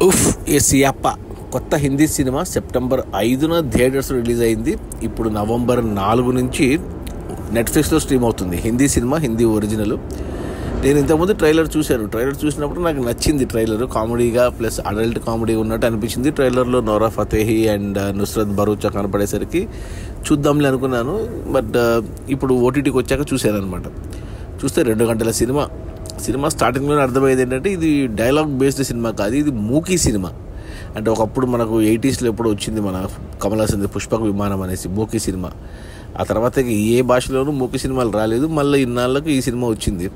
ఉఫ్ ఏ సియాప్ప కొత్త Hindi cinema September 5న theatres release అయింది. ఇప్పుడు నవంబర్ 4 నుంచి నెట్ఫ్లిక్స్లో స్ట్రీమ్ అవుతుంది. Hindi cinema, Hindi original. నేను ఇంతకుముందు ట్రైలర్ చూశాను. ట్రైలర్ చూసినప్పుడు నాకు నచ్చింది. ట్రైలర్ కామెడీగా ప్లస్ అడల్ట్ కామెడీ ఉన్నట్టు అనిపించింది. ట్రైలర్లో నోరా ఫతేహి అండ్ నుస్రత్ భరూచా కనపడేసరికి చూద్దాంలే అనుకున్నాను. బట్ ఇప్పుడు ఓటీటీకి వచ్చాక చూశాను అనమాట. చూస్తే 2 గంటల సినిమా స్టార్టింగ్లోనే అర్థమయ్యేది ఏంటంటే ఇది డైలాగ్ బేస్డ్ సినిమా కాదు, ఇది మూకీ సినిమా. అంటే ఒకప్పుడు మనకు 80sలో ఎప్పుడు వచ్చింది మన కమల్ హాసన్ పుష్పక విమానం అనేసి మూకీ సినిమా. ఆ తర్వాత ఏ భాషలోనూ మూకీ సినిమాలు రాలేదు. మళ్ళీ ఇన్నాళ్ళకు ఈ సినిమా వచ్చింది.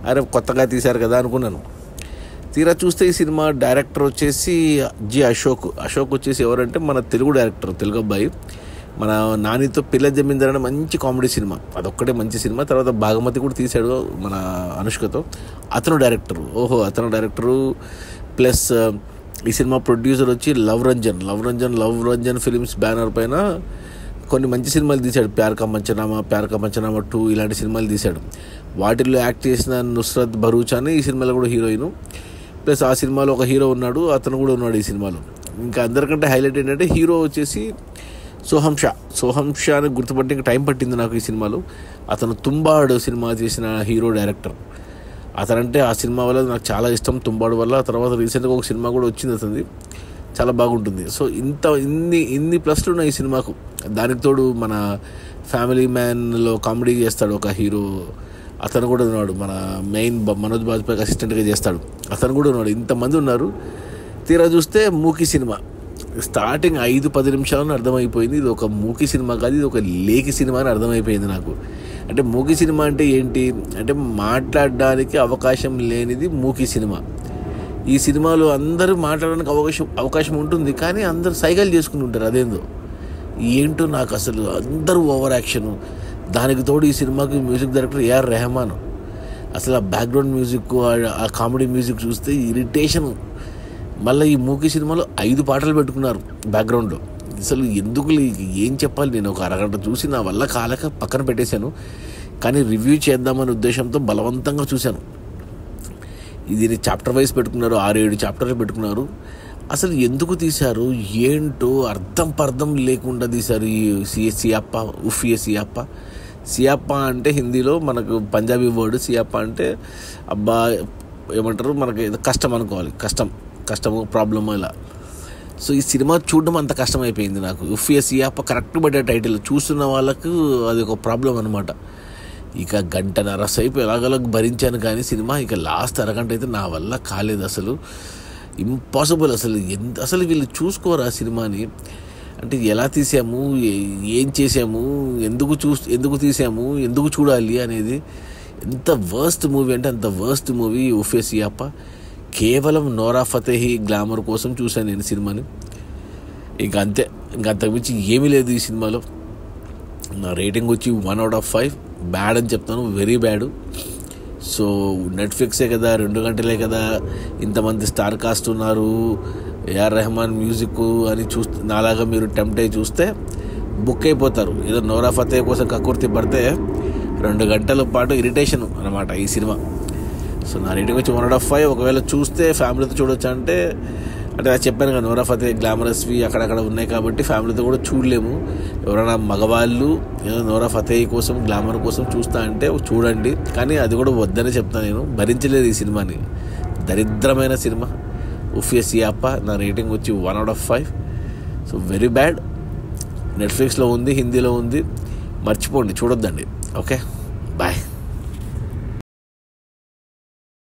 అరే కొత్తగా తీశారు కదా అనుకున్నాను. తీరా చూస్తే ఈ సినిమా డైరెక్టర్ వచ్చేసి అశోక్ వచ్చేసి ఎవరంటే మన తెలుగు డైరెక్టర్, తెలుగు అబ్బాయి. మన నానితో పిల్ల జమీందార్ అనే మంచి కామెడీ సినిమా, అదొక్కటే మంచి సినిమా. తర్వాత భాగమతి కూడా తీశాడు మన అనుష్కతో. అతను డైరెక్టరు ప్లస్ ఈ సినిమా ప్రొడ్యూసర్ వచ్చి లవ్ రంజన్ ఫిలిమ్స్ బ్యానర్ పైన కొన్ని మంచి సినిమాలు తీశాడు. ప్యార్ కా పంచనామా 2 ఇలాంటి సినిమాలు తీశాడు. వాటిల్లో యాక్ట్ చేసిన నుస్రత్ భరూచా అని ఈ సినిమాలో కూడా హీరోయిన్. ప్లస్ ఆ సినిమాలో ఒక హీరో ఉన్నాడు, అతను కూడా ఉన్నాడు ఈ సినిమాలో. ఇంకా అందరికంటే హైలైట్ ఏంటంటే హీరో వచ్చేసి సోహం షా అని గుర్తుపట్టి ఇంకా టైం పట్టింది నాకు ఈ సినిమాలో. అతను తుంబాడు సినిమా చేసిన హీరో డైరెక్టర్. అతనంటే ఆ సినిమా వల్ల నాకు చాలా ఇష్టం, తుంబాడు వల్ల. తర్వాత రీసెంట్గా ఒక సినిమా కూడా వచ్చింది అతనిది, చాలా బాగుంటుంది. సో ఇన్ని ప్లస్లు ఉన్నాయి ఈ సినిమాకు. దానికి తోడు మన ఫ్యామిలీ మ్యాన్లో కామెడీ చేస్తాడు ఒక హీరో, అతను కూడా ఉన్నాడు. మన మెయిన్ మనోజ్ బాజ్పేయి అసిస్టెంట్గా చేస్తాడు, అతను కూడా ఉన్నాడు. ఇంతమంది ఉన్నారు. తీరా చూస్తే మూకీ సినిమా. స్టార్టింగ్ 5-10 నిమిషాలను అర్థమైపోయింది ఇది ఒక మూకీ సినిమా కాదు, ఇది ఒక లేఖి సినిమా అని అర్థమైపోయింది నాకు. అంటే మూకీ సినిమా అంటే ఏంటి అంటే మాట్లాడడానికి అవకాశం లేనిది మూకీ సినిమా. ఈ సినిమాలో అందరూ మాట్లాడడానికి అవకాశం ఉంటుంది, కానీ అందరూ సైకిల్ చేసుకుని ఉంటారు. అదేందో ఏంటో నాకు అసలు అందరూ ఓవర్ యాక్షన్. దానికి తోడు ఈ సినిమాకి మ్యూజిక్ డైరెక్టర్ ఏఆర్ రెహమాన్. అసలు ఆ బ్యాక్గ్రౌండ్ మ్యూజిక్, ఆ కామెడీ మ్యూజిక్ చూస్తే ఇరిటేషన్. మళ్ళీ ఈ మూకీ సినిమాలో 5 పాటలు పెట్టుకున్నారు బ్యాక్గ్రౌండ్లో. అసలు ఎందుకు ఏం చెప్పాలి, నేను ఒక అరగంట చూసి నా వల్ల కాలేక పక్కన పెట్టేశాను. కానీ రివ్యూ చేద్దామనే ఉద్దేశంతో బలవంతంగా చూశాను. ఇది చాప్టర్ వైజ్ పెట్టుకున్నారు, 6-7 చాప్టర్లు పెట్టుకున్నారు. అసలు ఎందుకు తీశారు ఏంటో అర్థం లేకుండా తీశారు ఈ సియాప్ప అంటే హిందీలో మనకు పంజాబీ వర్డ్. సియాప్ప అంటే అబ్బా ఏమంటారు, మనకి కష్టం అనుకోవాలి, కష్టము ప్రాబ్లము ఇలా. సో ఈ సినిమా చూడడం అంత కష్టమైపోయింది నాకు. సియాప్ప కరెక్ట్ పడ్డ టైటిల్. చూస్తున్న వాళ్ళకు అది ఒక ప్రాబ్లం అనమాట. ఇక 1.5 సేపు ఎలాగోలా భరించాను, కానీ సినిమా ఇక లాస్ట్ అరగంట అయితే నా వల్ల కాలేదు. అసలు ఇంపాసిబుల్. అసలు వీళ్ళు చూసుకోరా సినిమాని. అంటే ఎలా తీసాము, ఏం చేసాము, ఎందుకు తీసాము, ఎందుకు చూడాలి అనేది. ఎంత వర్స్ట్ మూవీ అంటే అంత వర్స్ట్ మూవీ సియాప్ప. కేవలం నోరా ఫతేహి గ్లామర్ కోసం చూశాను నేను సినిమాని. ఇంకా అంతకుమించి ఏమీ లేదు ఈ సినిమాలో. నా రేటింగ్ వచ్చి 1/5. బ్యాడ్ అని చెప్తాను, వెరీ బ్యాడ్. సో నెట్ఫ్లిక్సే కదా, 2 గంటలే కదా, ఇంతమంది స్టార్ కాస్ట్ ఉన్నారు, ఏఆర్ రెహమాన్ మ్యూజిక్ అని చూస్తే నాలాగా మీరు టెంప్ట్ అయ్యి చూస్తే బుక్ అయిపోతారు. ఏదో నోరా ఫతేహి కోసం కక్కుర్తి పడితే 2 గంటల పాటు ఇరిటేషన్ అనమాట ఈ సినిమా. సో నా రేటింగ్ వచ్చి 1/5. ఒకవేళ చూస్తే ఫ్యామిలీతో చూడొచ్చు అంటే అది చెప్పాను కదా, నోరా ఫతేహి గ్లామరస్వి అక్కడక్కడ ఉన్నాయి కాబట్టి ఫ్యామిలీతో కూడా చూడలేము. ఎవరైనా మగవాళ్ళు ఏదో నోరా ఫతేహి కోసం గ్లామర్ కోసం చూస్తా అంటే చూడండి, కానీ అది కూడా వద్దనే చెప్తాను. నేను భరించలేదు ఈ సినిమాని. దరిద్రమైన సినిమా సియాప్ప. నా రేటింగ్ వచ్చి 1/5. So very bad. నెట్ఫ్లిక్స్లో ఉంది, హిందీలో ఉంది, మర్చిపోండి, చూడొద్దండి. Okay, bye.